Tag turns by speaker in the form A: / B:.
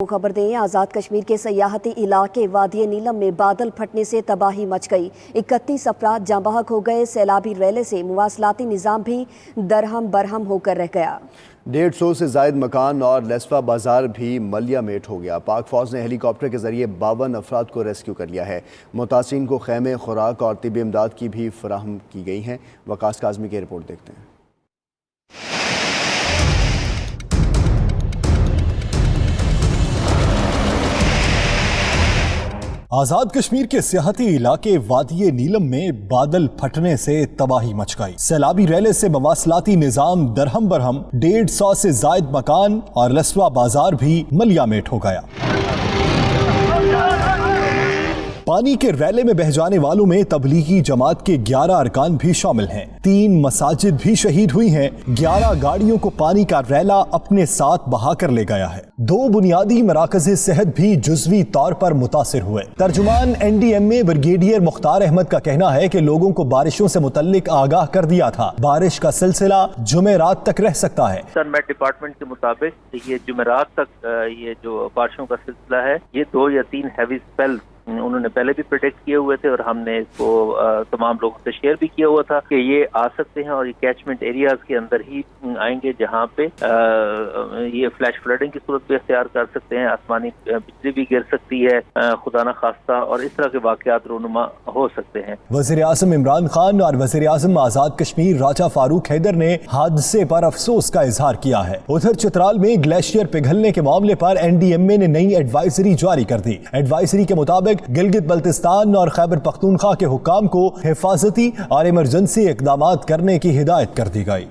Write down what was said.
A: खबर दें, आज़ाद कश्मीर के सयाहती इलाके वादी नीलम में बादल फटने से तबाही मच गई। 31 अफराद जाँ बहक हो गए। सैलाबी रैले से मुवासलाती निज़ाम भी दरहम बरहम होकर रह गया।
B: 150 से जायद मकान और लेस्वा बाजार भी मलिया मेट हो गया। पाक फौज ने हेलीकॉप्टर के जरिए 52 अफराद को रेस्क्यू कर लिया है। मुतासिरीन को खैमे, खुराक और तिब्बी इमदाद की भी फराहम की गई हैं। वकास काज़मी की रिपोर्ट देखते हैं।
C: आजाद कश्मीर के सियाहती इलाके वादी नीलम में बादल फटने से तबाही मच गई। सैलाबी रैले से मवासलाती निजाम दरहम बरहम, 150 से जायद मकान और लस्वा बाजार भी मलियामेट हो गया। पानी के रैले में बह जाने वालों में तबलीगी जमात के 11 अरकान भी शामिल हैं। 3 मसाजिद भी शहीद हुई हैं। 11 गाड़ियों को पानी का रैला अपने साथ बहा कर ले गया है। 2 बुनियादी मराकज़ सेहत भी जुज़वी तौर पर मुतासिर हुए। तर्जुमान NDMA ब्रिगेडियर मुख्तार अहमद का कहना है कि लोगों को बारिशों से मुतल्लिक आगाह कर दिया था। बारिश का सिलसिला जुमेरात तक रह सकता है।
D: मेट डिपार्टमेंट के मुताबिक ये जुमेरात तक ये जो बारिशों का सिलसिला है, ये 2 या 3 हैवी स्पेल उन्होंने पहले भी प्रेडिक्ट किए हुए थे और हमने इसको तमाम लोगों से शेयर भी किया हुआ था कि ये आ सकते हैं और ये कैचमेंट एरियाज के अंदर ही आएंगे जहां पे ये फ्लैश फ्लडिंग की सूरत भी अख्तियार कर सकते हैं। आसमानी बिजली भी गिर सकती है, खुदा न खास्ता, और इस तरह के वाकयात रूनुमा हो सकते हैं।
C: वज़ीर आज़म इमरान खान और वज़ीर आज़म आज़ाद कश्मीर राजा फारूक हैदर ने हादसे पर अफसोस का इजहार किया है। उधर चित्राल में ग्लेशियर पिघलने के मामले पर NDMA ने नई एडवाइजरी जारी कर दी। एडवाइजरी के मुताबिक गिलगित बल्तिस्तान और खैबर पख्तूनख्वा के हुक्काम को हिफाजती और इमरजेंसी इक़दामात करने की हिदायत कर दी गई।